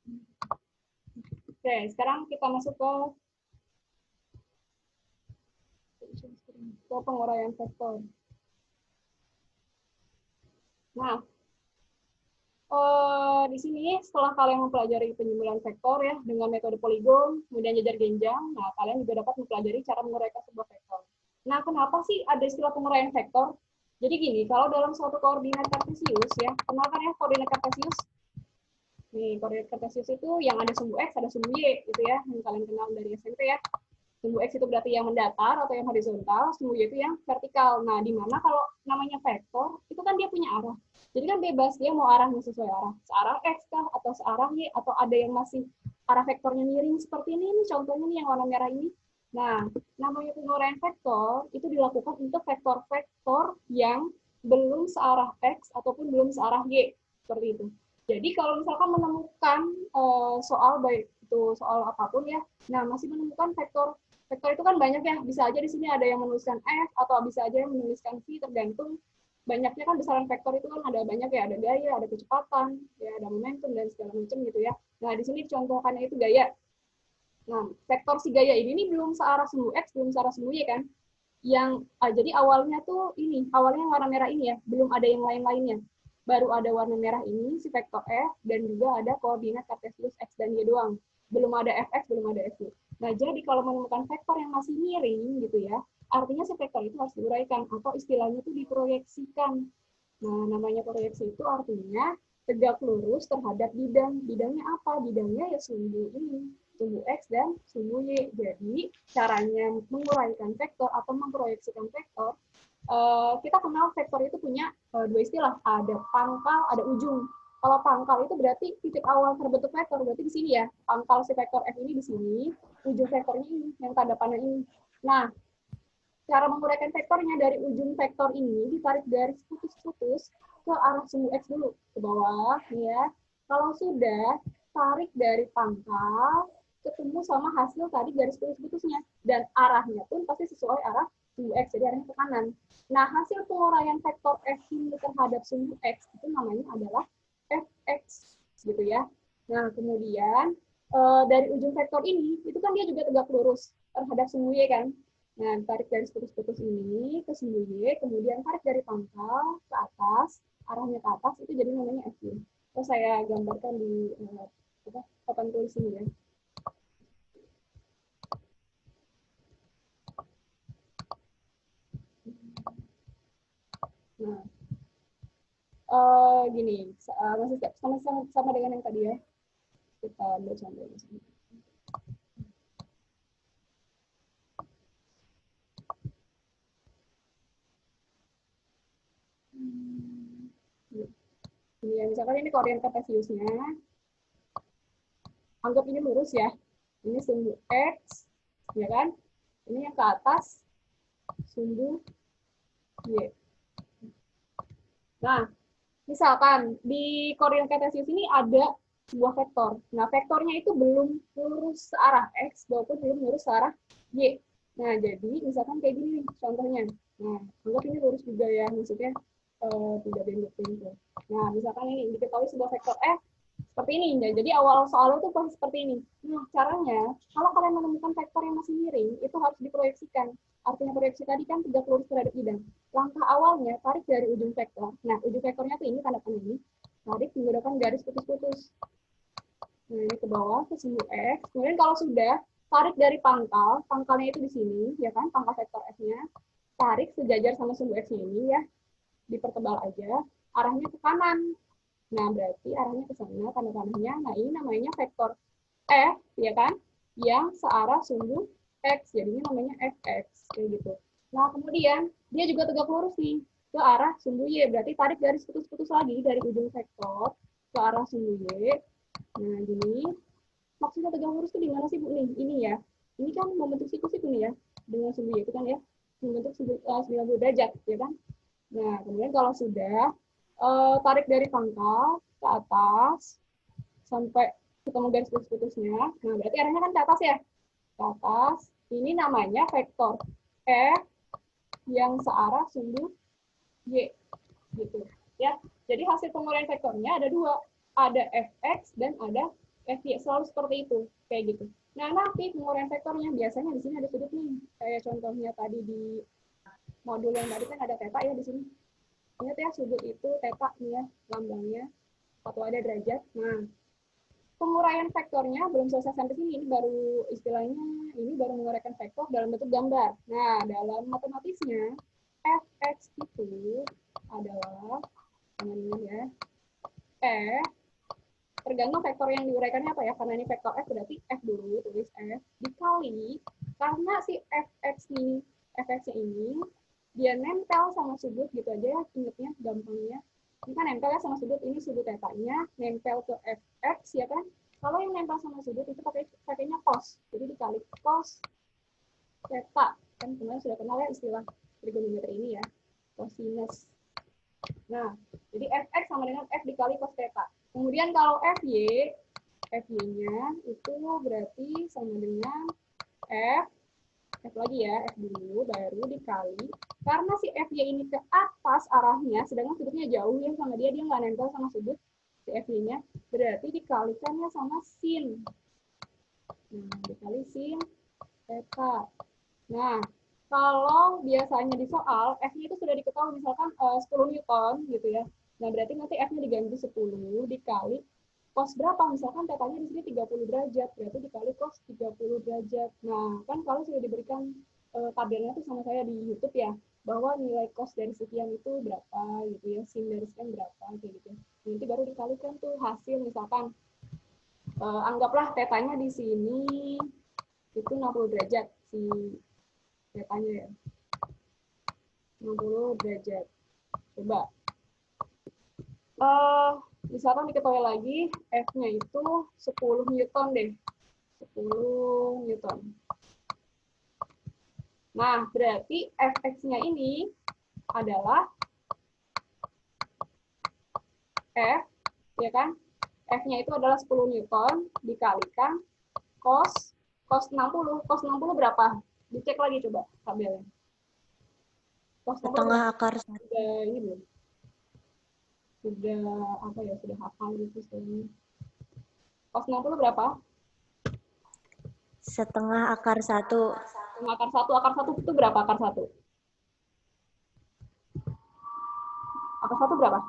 Oke, sekarang kita masuk ke penguraian vektor. Nah, di sini setelah kalian mempelajari penyimpulan vektor ya dengan metode poligon, kemudian jajar genjang, nah kalian juga dapat mempelajari cara menguraikan sebuah vektor. Nah, kenapa sih ada istilah penguraian vektor? Jadi gini, kalau dalam suatu koordinat kartesius ya, kenal kan ya koordinat kartesius? Nih, koordinat kartesius itu yang ada sumbu x, ada sumbu y, gitu ya, yang kalian kenal dari SMP ya. Sumbu x itu berarti yang mendatar atau yang horizontal, sumbu y itu yang vertikal. Nah, di mana kalau namanya vektor, itu kan dia punya arah. Jadi kan bebas, dia mau arahnya sesuai arah. Searah x kah, atau searah y, atau ada yang masih arah vektornya miring seperti ini contohnya nih yang warna merah ini. Nah, namanya penguraian vektor itu dilakukan untuk vektor-vektor yang belum searah x ataupun belum searah y, seperti itu. Jadi kalau misalkan menemukan soal baik itu soal apapun ya, nah masih menemukan vektor itu kan banyak ya, bisa aja di sini ada yang menuliskan f atau bisa aja yang menuliskan v, tergantung banyaknya kan besaran vektor itu kan ada banyak ya, ada gaya, ada kecepatan, ya ada momentum dan segala macam gitu ya. Nah di sini contohkannya itu gaya. Nah vektor si gaya ini belum searah sumbu x, belum searah sumbu y kan, yang jadi awalnya tuh ini, awalnya warna merah ini ya, belum ada yang lain-lainnya. Baru ada warna merah ini, si vektor F, dan juga ada koordinat kartesius X dan Y doang. Belum ada Fx, belum ada Fy. Nah, jadi kalau menemukan vektor yang masih miring gitu ya, artinya si vektor itu harus diuraikan, atau istilahnya itu diproyeksikan. Nah, namanya proyeksi itu artinya tegak lurus terhadap bidang. Bidangnya apa? Bidangnya ya sumbu ini, sumbu X dan sumbu Y. Jadi, caranya menguraikan vektor atau memproyeksikan vektor, kita kenal vektor itu punya dua istilah, ada pangkal, ada ujung. Kalau pangkal itu berarti titik awal terbentuk vektor, berarti di sini ya. Pangkal si vektor F ini di sini, ujung vektornya ini, yang tanda panah ini. Nah, cara menguraikan vektornya dari ujung vektor ini ditarik garis putus-putus ke arah sumbu X dulu, ke bawah ya. Kalau sudah, tarik dari pangkal ketemu sama hasil tadi garis putus-putusnya, dan arahnya pun pasti sesuai arah sumbu X, jadi arahnya ke kanan. Nah, hasil penguraian vektor F ini terhadap sumbu X itu namanya adalah Fx gitu ya. Nah, kemudian dari ujung vektor ini itu kan dia juga tegak lurus terhadap sumbu Y kan. Nah, tarik garis putus-putus ini ke sumbu Y, kemudian tarik dari pangkal ke atas, arahnya ke atas, itu jadi namanya FY. Terus saya gambarkan di papan tulis ini ya. Nah, gini, masih sama dengan yang tadi ya. Kita ambil contoh di sini. Ini ya, misalkan ini koordinat kartesiusnya. Anggap ini lurus ya. Ini sumbu X, ya kan? Ini yang ke atas, sumbu Y. Nah, misalkan di koordinat kartesius ini ada sebuah vektor. Nah, vektornya itu belum lurus searah X maupun belum lurus searah Y. Nah, jadi misalkan kayak gini nih contohnya. Nah, anggap ini lurus juga ya, maksudnya tidak belok-belok. Nah, misalkan ini diketahui sebuah vektor F seperti ini. Nah, jadi awal soalnya itu pasti seperti ini. Nah, caranya, kalau kalian menemukan vektor yang masih miring, itu harus diproyeksikan. Artinya proyeksi tadi kan tegak lurus terhadap bidang. Langkah awalnya, tarik dari ujung vektor. Nah, ujung vektornya tuh ini, tanda panah ini. Tarik menggunakan garis putus-putus. Nah, ini ke bawah, ke sumbu X. Kemudian kalau sudah, tarik dari pangkal. Pangkalnya itu di sini, ya kan, pangkal vektor F-nya. Tarik sejajar sama sumbu X-nya ini ya. Dipertebal aja. Arahnya ke kanan. Nah, berarti arahnya ke sana, tanda panahnya. Nah, ini namanya vektor F, ya kan? Yang searah sumbu X. Jadinya namanya Fx, kayak gitu. Nah, kemudian dia juga tegak lurus nih ke arah sumbu Y. Berarti tarik garis putus-putus lagi dari ujung vektor ke arah sumbu Y. Nah, gini. Maksudnya tegak lurus itu di mana sih, Bu? Nih, ini ya. Ini kan membentuk sikus itu nih ya. Dengan sumbu Y itu kan ya. Membentuk 90 derajat, ya kan? Nah, kemudian kalau sudah, tarik dari pangkal ke atas sampai ketemu garis putus-putusnya. Nah, berarti arahnya kan ke atas ya. Ke atas. Ini namanya vektor F yang searah sumbu Y. Gitu. Ya. Jadi hasil penguraian vektornya ada dua. Ada Fx dan ada FY selalu seperti itu, kayak gitu. Nah, nanti penguraian vektornya biasanya di sini ada sudut nih, kayak contohnya tadi di modul yang tadi kan ada theta ya di sini. Ingat ya, sudut itu theta nih ya, lambangnya, atau ada derajat. Nah, penguraian vektornya belum selesai sampai sini, ini baru istilahnya, ini baru menguraikan vektor dalam bentuk gambar. Nah, dalam matematisnya, fx itu adalah, namanya ya, tergantung vektor yang diuraikannya apa ya, karena ini vektor f berarti f dulu, tulis f, dikali, karena si fx-nya ini, dia nempel sama sudut gitu aja ya, ingetnya, gampangnya. Ini kan nempel ya sama sudut, ini sudut tetanya, nempel ke fx ya kan. Kalau yang nempel sama sudut itu pakainya cos, jadi dikali cos theta. Kan kemarin sudah kenal ya istilah trigonometri ini ya, cosinus. Nah, jadi fx sama dengan f dikali cos theta. Kemudian kalau fy-nya itu berarti sama dengan f lagi ya, f dulu, baru dikali. Karena si fy ini ke atas arahnya, sedangkan sudutnya jauh ya sama dia nggak nempel sama sudut, si fy-nya, berarti dikalikannya sama sin. Nah, dikali sin theta. Nah, kalau biasanya di soal, F-nya itu sudah diketahui, misalkan 10 Newton gitu ya. Nah, berarti nanti F-nya diganti 10 dikali cos berapa? Misalkan tetanya di sini 30 derajat, berarti dikali cos 30 derajat. Nah, kan kalau sudah diberikan tabelnya tuh sama saya di YouTube ya, bahwa nilai cos dari sekian itu berapa gitu ya, sin dari sekian berapa kayak gitu. Nanti baru dikalikan tuh hasil, misalkan anggaplah tetanya di sini itu 60 derajat si tetanya ya. 60 derajat. Coba. Misalkan diketahui lagi, F-nya itu 10 Newton deh. 10 Newton. Nah, berarti Fx-nya ini adalah F, ya kan? F-nya itu adalah 10 Newton dikalikan cos 60. Cos 60 berapa? Dicek lagi coba tabelnya. Cos 60 setengah akar sudah ini belum? Sudah apa ya? Sudah hafal gitu sebenarnya. Cos 60 berapa? setengah akar 1. Akar satu itu berapa akar satu? Akar satu berapa?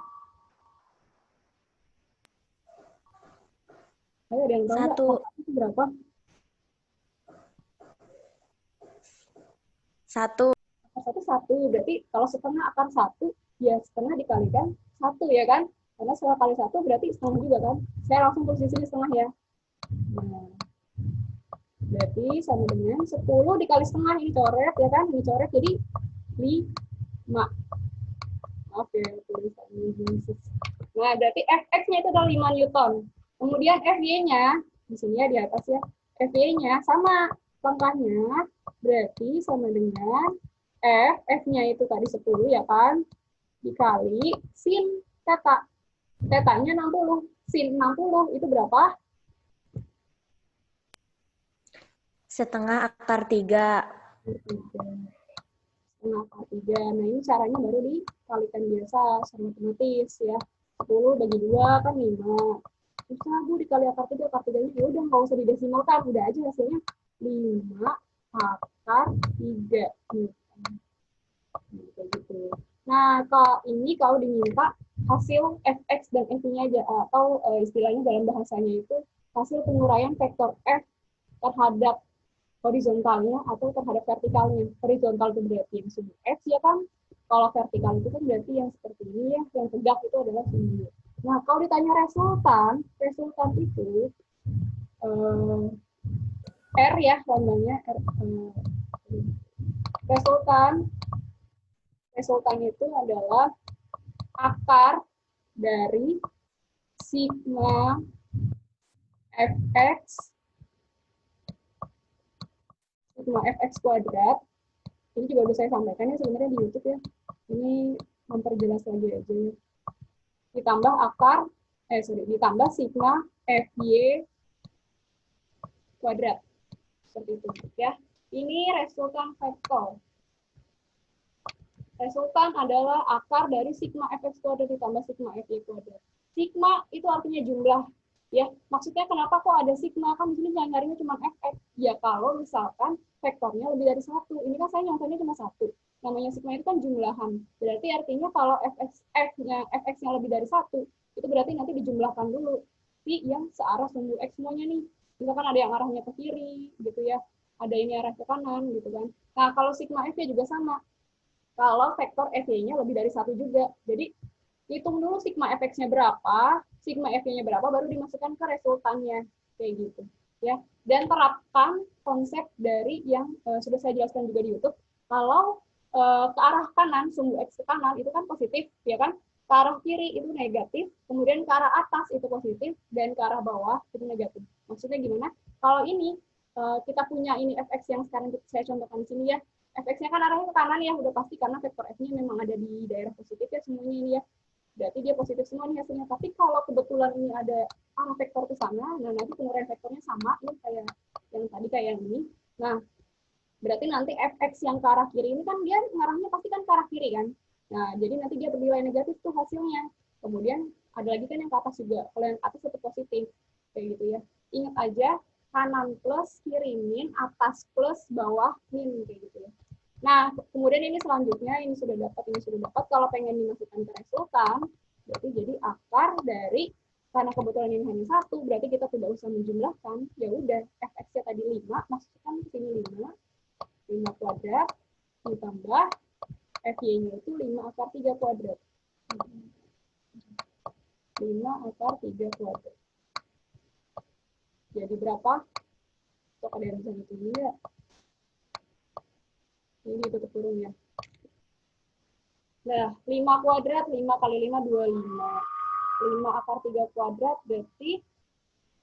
Ayo ada yang tahu nggak? 1. Akar satu itu berapa? 1. Akar satu satu. Berarti kalau setengah akar satu, ya setengah dikalikan satu ya kan? Karena setengah kali satu berarti setengah juga kan? Saya langsung tulis di sini setengah ya. Nah, berarti sama dengan 10 dikali setengah, ini coret ya kan? Ini coret jadi 5. Maaf ya, tulisannya. Nah, berarti Fx-nya itu adalah 5 Newton. Kemudian Fy-nya, di sini ya di atas ya, Fy-nya sama langkahnya, berarti sama dengan F-nya itu tadi 10 ya kan, dikali sin theta. Theta-nya 60. Sin 60 itu berapa? Setengah akar 3. Setengah akar 3. Nah, ini caranya baru dikalikan biasa, secara matematis ya. 10 bagi 2 kan 5. Susah Bu dikali akar 3, akar 3-nya ya udah nggak usah didesimalkan, udah aja hasilnya 5 akar 3. Gitu. Nah, kalau diminta hasil fx dan f-nya aja, atau istilahnya dalam bahasanya itu hasil penguraian vektor f terhadap horizontalnya atau terhadap vertikalnya. Horizontal itu berarti yang sudut x ya kan. Kalau vertikal itu kan berarti yang seperti ini ya, yang tegak itu adalah sudut. Nah, kalau ditanya resultan itu R ya lambangnya R. Resultan itu adalah akar dari sigma fx kuadrat. Ini juga udah saya sampaikan ya sebenarnya di YouTube ya. Ini memperjelas lagi aja ya. Ditambah ditambah sigma fy kuadrat. Seperti itu ya. Ini resultan vektor. Resultan adalah akar dari sigma fx kuadrat ditambah sigma fy kuadrat. Sigma itu artinya jumlah. Ya, maksudnya kenapa kok ada sigma? Kan di sini nyarinya cuma fx. Ya kalau misalkan vektornya lebih dari satu. Ini kan saya nyontohnya cuma satu. Namanya sigma itu kan jumlahan. Berarti artinya kalau fx-nya lebih dari satu, itu berarti nanti dijumlahkan dulu si yang searah sumbu x semuanya nih. Misalkan ada yang arahnya ke kiri, gitu ya. Ada ini arah ke kanan, gitu kan. Nah, kalau sigma f-nya juga sama. Kalau vektor f-nya lebih dari satu juga. Jadi hitung dulu sigma fx-nya berapa, sigma f-nya berapa, baru dimasukkan ke resultannya, kayak gitu. Ya, dan terapkan konsep dari yang sudah saya jelaskan juga di YouTube. Kalau ke arah kanan, sumbu x ke kanan itu kan positif, ya kan? Ke arah kiri itu negatif, kemudian ke arah atas itu positif, dan ke arah bawah itu negatif. Maksudnya gimana? Kalau ini kita punya ini fx yang sekarang saya contohkan di sini ya, fx-nya kan arahnya ke kanan ya, udah pasti karena vektor f-nya memang ada di daerah positif ya semuanya ini ya. Berarti dia positif semua nih hasilnya. Tapi kalau kebetulan ini ada arah vektor ke sana, nah nanti penguraian vektornya sama, ini kayak yang tadi kayak yang ini. Nah, berarti nanti fx yang ke arah kiri ini kan dia ngarahnya pasti kan ke arah kiri kan. Nah, jadi nanti dia bernilai negatif tuh hasilnya. Kemudian ada lagi kan yang ke atas juga. Kalau yang ke atas tetap positif. Kayak gitu ya. Ingat aja, kanan plus, kiri min, atas plus, bawah min. Kayak gitu ya. Nah, kemudian ini selanjutnya, ini sudah dapat, ini sudah dapat. Kalau pengen dimasukkan ke resultan, berarti jadi akar dari, karena kebetulan ini hanya satu, berarti kita tidak usah menjumlahkan. Ya udah, fx-nya tadi 5, masukkan ke sini 5 kuadrat, ditambah fy-nya itu 5 akar 3 kuadrat. 5 akar 3 kuadrat. Jadi berapa? Kok ada yang bisa hitung ya? Ini ditutup kurung ya. Nah, 5 kuadrat, 5 kali 5, 25. 5 akar 3 kuadrat berarti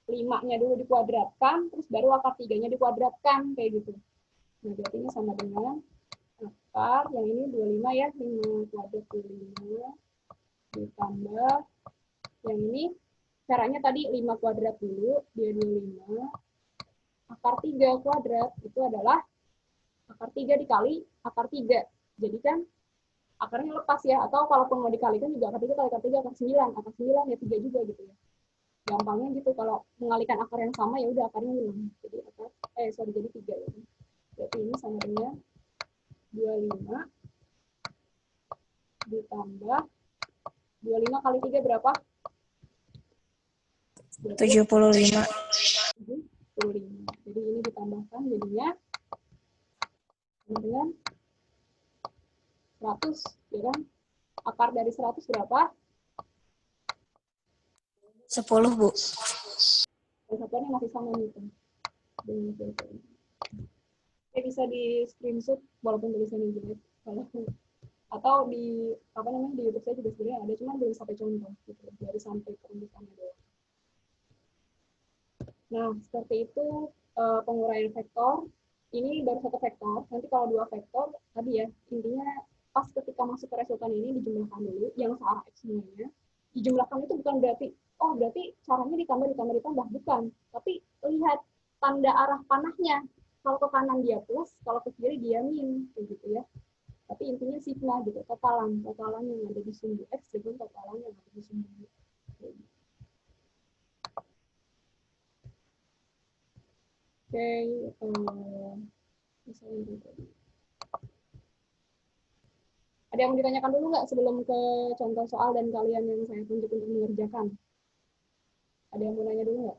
5-nya dulu dikuadratkan, terus baru akar 3-nya dikuadratkan, kayak gitu. Nah, berarti ini sama dengan akar, yang ini 25 ya, 5 kuadrat 25, ditambah, yang ini, caranya tadi 5 kuadrat dulu, dia 25, akar 3 kuadrat, itu adalah akar 3 dikali akar 3. Jadi kan, akarnya lepas ya, atau kalaupun mau dikalikan juga akar 3 kali akar 3, akar 9 ya 3 juga gitu ya. Gampangnya gitu, kalau mengalihkan akar yang sama ya udah akarnya hilang. Jadi akar jadi 3 ya. Berarti ini sama dengan 25 ditambah 25 kali 3 berapa? 75. 75. Jadi ini ditambahkan jadinya sama dengan 100, ya kan? Akar dari 100 berapa? 10, Bu. Dan satuannya masih sama nih. Oke, bisa di screenshot walaupun tulisannya jelek. Kalau atau di apa namanya di YouTube saya juga sebenarnya ada, cuman belum sampai contoh gitu, dari sampai perumusannya doang. Nah, seperti itu penguraian vektor. Ini baru satu vektor. Nanti kalau dua vektor, tadi ya, intinya pas ketika masuk ke resultan ini dijumlahkan dulu, yang searah X semuanya. Dijumlahkan itu bukan berarti, oh berarti caranya ditambah, bukan. Tapi lihat tanda arah panahnya. Kalau ke kanan dia plus, kalau ke kiri dia min, kayak gitu ya. Tapi intinya sigma gitu, totalan yang ada di sumbu X dengan totalan yang ada di sumbu Y. Oke, ada yang mau ditanyakan dulu nggak sebelum ke contoh soal dan kalian yang saya tunjuk untuk mengerjakan? Ada yang mau nanya dulu nggak?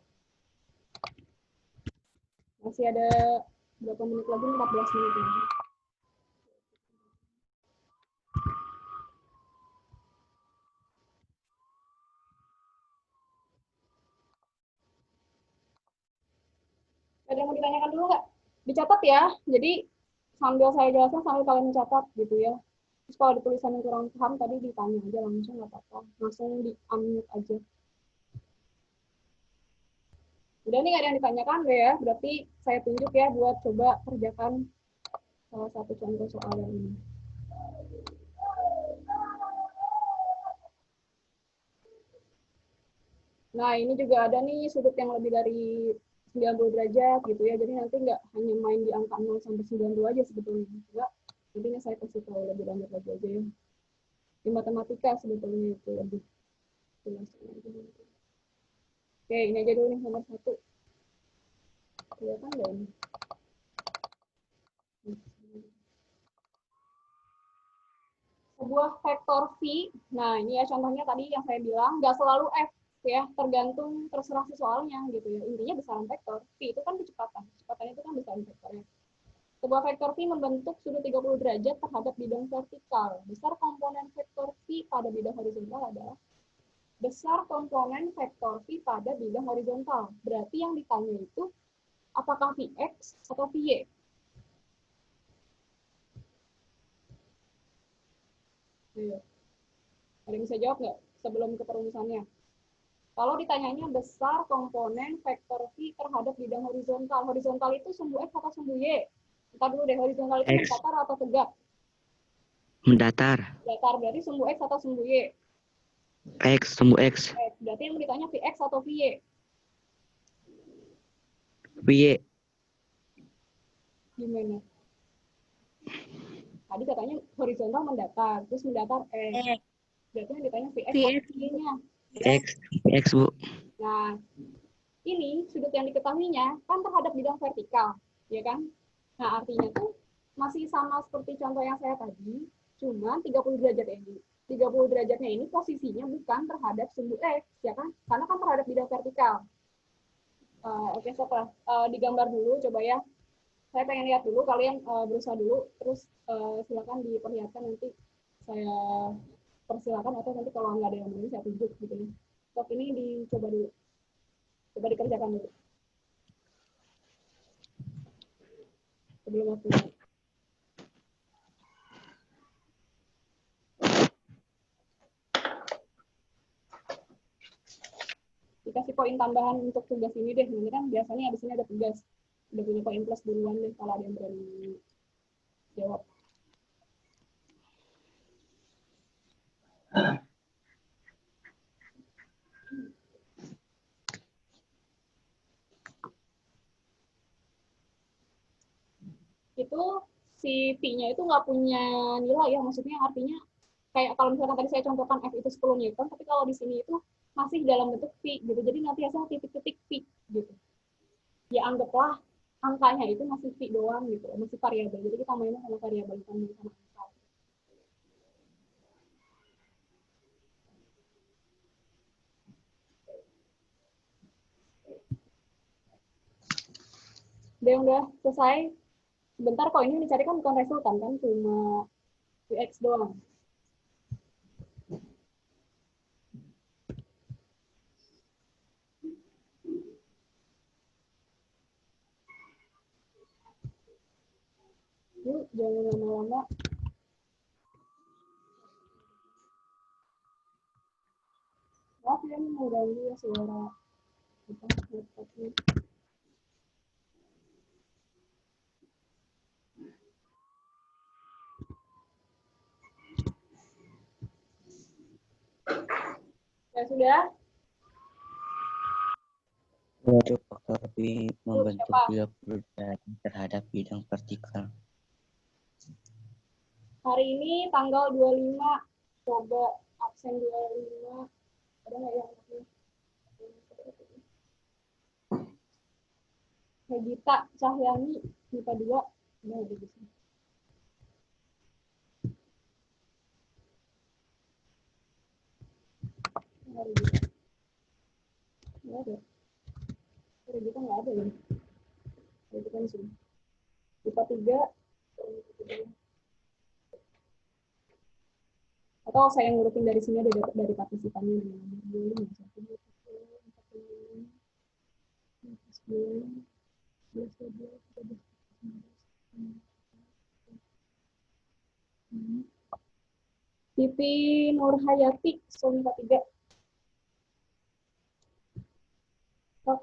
Masih ada berapa menit lagi? 14 menit lagi. Ada yang mau ditanyakan dulu nggak? Dicatat ya. Jadi sambil saya jelaskan sambil kalian mencatat gitu ya. Terus kalau ada tulisan yang kurang paham tadi ditanya aja langsung, nggak apa-apa. Langsung di-unmute aja. Udah nih, nggak ada yang ditanyakan deh ya. Berarti saya tunjuk ya buat coba kerjakan salah satu contoh soal yang ini. Nah, ini juga ada nih sudut yang lebih dari 90 derajat gitu ya. Jadi nanti nggak hanya main di angka 0 sampai 90 aja sebetulnya. Enggak. Nanti saya kasih tahu lebih lanjut lagi aja ya. Di matematika sebetulnya itu lebih jelas. Oke, ini aja dulu nih nomor 1. Kelihatan nggak ini? Sebuah vektor V, nah ini ya contohnya tadi yang saya bilang, nggak selalu F ya, tergantung terserah si soalnya gitu ya. Intinya besaran vektor. V itu kan kecepatan. Kecepatan itu kan besaran vektornya. Sebuah vektor V membentuk sudut 30 derajat terhadap bidang vertikal. Besar komponen vektor V pada bidang horizontal adalah besar komponen vektor V pada bidang horizontal. Berarti yang ditanya itu apakah Vx atau Vy? Ayo. Ada yang bisa jawab nggak sebelum ke perumusannya? Kalau ditanyanya besar komponen vektor V terhadap bidang horizontal. Horizontal itu sumbu X atau sumbu Y? Kita dulu deh, horizontal itu X. mendatar atau tegak? Mendatar. Datar, berarti sumbu X atau sumbu Y? X, sumbu X. X. Berarti yang ditanya Vx atau Vy? Y. Gimana? Tadi katanya horizontal mendatar, terus mendatar X. Berarti yang ditanya Vx atau Y-nya? X. X, Bu. Nah, ini sudut yang diketahuinya kan terhadap bidang vertikal, ya kan? Nah, artinya tuh masih sama seperti contoh yang saya tadi, cuma 30 derajat ini. 30 derajatnya ini posisinya bukan terhadap sumbu X, ya kan? Karena kan terhadap bidang vertikal. Oke, setelah digambar dulu, coba ya. Saya pengen lihat dulu, kalian berusaha dulu, terus silakan diperlihatkan nanti saya persilakan, atau nanti kalau nggak ada yang mau saya tunjuk gitu ya. Stok ini dicoba dulu, coba dikerjakan dulu sebelum aku dikasih poin tambahan untuk tugas ini deh. Ini kan biasanya di sini ada tugas, udah punya poin plus duluan deh kalau ada yang berani jawab. Itu si P-nya itu nggak punya nilai ya, maksudnya artinya kayak kalau misalkan tadi saya contohkan F itu 10 Newton, tapi kalau di sini itu masih dalam bentuk P gitu, jadi nanti hasilnya titik-titik P gitu. Ya anggaplah angkanya itu masih P doang gitu, masih variabel, jadi kita mainnya sama variabel, bukan sama angka. Udah selesai. Sebentar kok, ini dicari kan bukan resultan kan, cuma UX doang. Yuk, jangan lama-lama. Maaf ya, ini mengganggu ya suara kita laptopnya. Ya sudah. Suatu faktor V membentuk Siapa? 30 derajat terhadap bidang vertikal. Hari ini tanggal 25. Coba absen 25. Ada nggak yang ini? Hegita Cahyani, MIPA 2. Ada di sini. Hari Gita. Nggak ada. Hari Gita nggak ada ya. Itu kan sih. MIPA 3. Atau saya ngurutin dari sini, ada dari partisipannya. Siti Nurhayati, Sonika 3. Oh,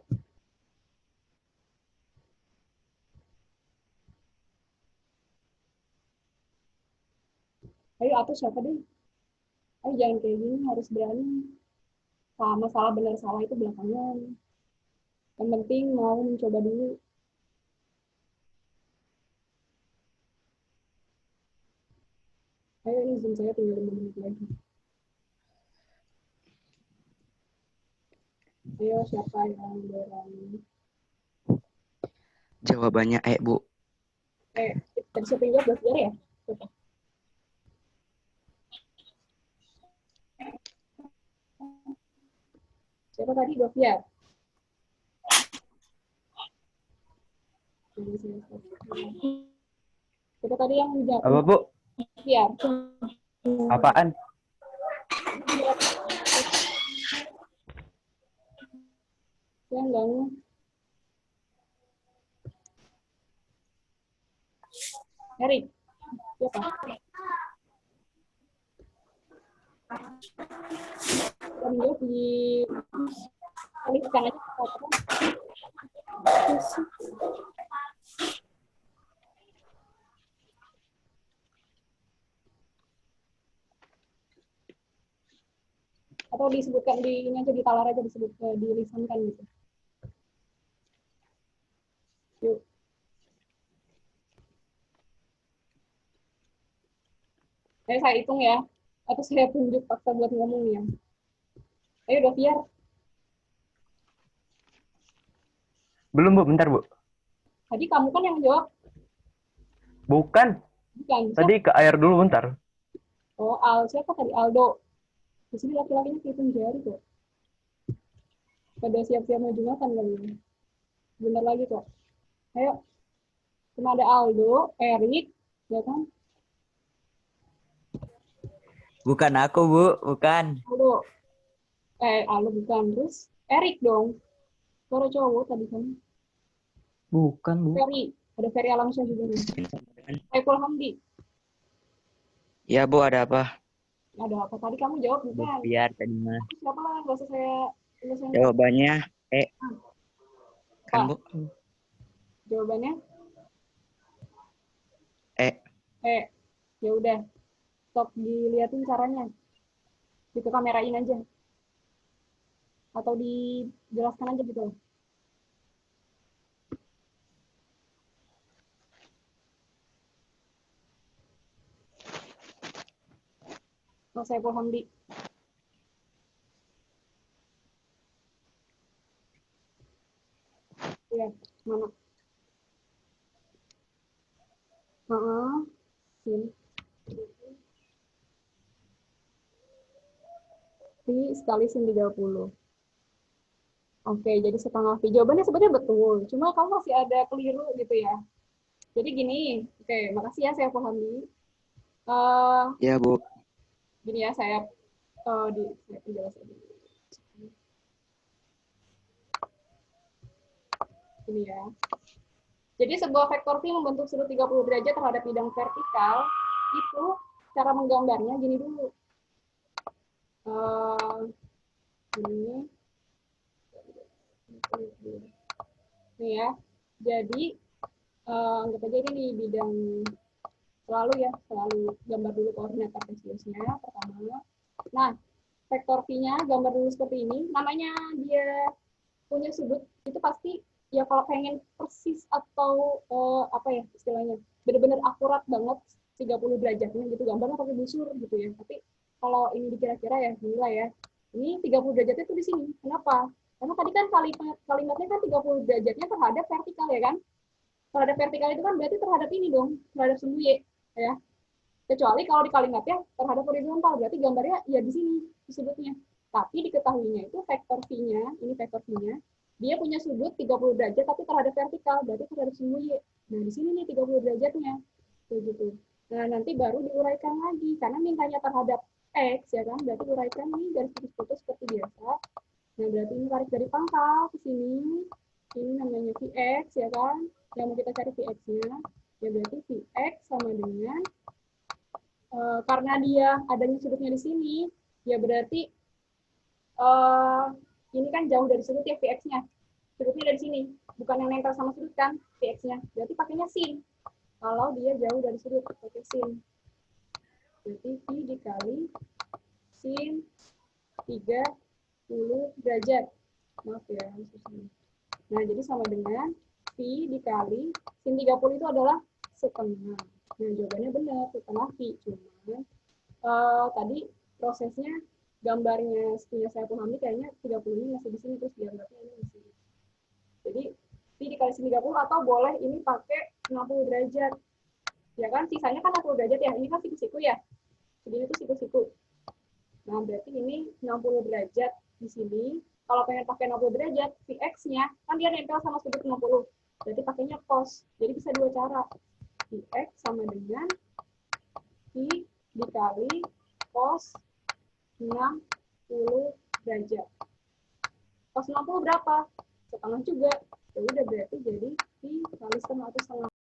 ayo atuh siapa deh? Ayo jangan kayak gini, harus berani. Sama salah benar salah itu belakangan. Yang penting mau mencoba dulu. Ayo ini Zoom saya tinggal 5 menit lagi. Ayo, siapa yang berani? Jawabannya Bu. Tadi siapa yang jawab? Belajar ya? Siapa? Siapa tadi? Doviar. Siapa tadi yang jawab? Apa, Bu? Doviar. Apaan? Yang enggak. Erik. Siapa? Yang jawab di alihkan aja. Atau disebutkan di ini aja, di talar aja, disebut dilisankan gitu. Yuk. Saya hitung ya, atau saya tunjuk fakta buat ngomong ya. Ayo Doviar. Belum, Bu. Bentar, Bu. Tadi kamu kan yang jawab. Bukan. Bukan. Tadi ke air dulu, bentar. Oh, siapa tadi? Aldo. Di sini laki-lakinya hitung jari kok. Pada siap-siap maju makan kali ini. Bentar lagi kok. Ayo. Cuma ada Aldo, Erik, ya kan? Bukan aku, Bu. Bukan. Aldo bukan. Terus Erik dong. Suara cowok tadi kan. Bukan, Bu. Ferry. Ada Ferry Alamsyah juga nih. Saiful Hamdi. Ya Bu, ada apa? Ada apa? Tadi kamu jawab bukan? Biar tadi mah. Siapa lah? Nggak usah saya... Jawabannya kan Bu? Jawabannya? Ya udah. Stop diliatin caranya. Gitu kamerain aja. Atau dijelaskan aja gitu. Oh, saya paham di. Ya, mana? Sini. Pi sekali sin 30. Oke, jadi setengah Pi. Jawabannya sebenarnya betul. Cuma kamu masih ada keliru gitu ya. Jadi gini, oke, makasih ya saya pahami. Ya Bu. Gini ya, saya penjelasan dulu. Ini ya. Jadi sebuah vektor Pi membentuk sudut 30 derajat terhadap bidang vertikal, itu cara menggambarnya gini dulu. Ini. Nih ya. Jadi anggap aja ini bidang selalu gambar dulu koordinat kartesiusnya pertama. Nah, vektor P-nya gambar dulu seperti ini. Namanya dia punya sudut itu pasti ya kalau pengen persis atau apa ya istilahnya benar-benar akurat banget 30 derajatnya gitu gambarnya pakai busur gitu ya. Tapi kalau ini dikira-kira ya nilai ya. Ini 30 derajatnya tuh di sini. Kenapa? Karena tadi kan kalimatnya kan 30 derajatnya terhadap vertikal ya kan? Terhadap vertikal itu kan berarti terhadap ini dong, terhadap sumbu Y ya. Kecuali kalau di kalimatnya terhadap horizontal, berarti gambarnya ya di sini di sudutnya. Tapi diketahuinya itu vektor V-nya, ini vektor V-nya, dia punya sudut 30 derajat tapi terhadap vertikal, berarti terhadap sumbu Y. Nah, di sini nih 30 derajatnya. Kayak gitu. Nah, nanti baru diuraikan lagi karena mintanya terhadap X ya kan, berarti uraikan nih garis putus-putus seperti biasa. Nah, berarti ini tarik dari pangkal ke sini. Ini namanya Vx ya kan. Yang mau kita cari Vx-nya. Ya berarti Vx sama dengan karena dia adanya sudutnya di sini, ya berarti ini kan jauh dari sudut ya Vx-nya. Sudutnya dari sini, bukan yang nempel sama sudut kan Vx-nya. Berarti pakainya sin. Kalau dia jauh dari sudut, pakai sin. Berarti V dikali sin 30 derajat. Maaf ya, nah jadi sama dengan V dikali sin 30 itu adalah setengah. Nah jawabannya benar, setengah V. Cuma tadi prosesnya gambarnya punya saya pahami kayaknya 30 ini masih di sini, terus gambarnya ini di sini. Jadi pi dikali 30, atau boleh ini pakai 60 derajat. Ya kan, sisanya kan 60 derajat ya. Ini kan siku-siku ya. Jadi itu siku-siku. Nah, berarti ini 60 derajat di sini. Kalau pengen pakai 60 derajat, Vx-nya kan dia nempel sama sudut 60. Berarti pakainya cos. Jadi bisa dua cara. Vx sama dengan pi dikali cos 60 derajat. Cos 60 berapa? Setengah juga. Ya udah, berarti jadi pi kali setengah atau setengah.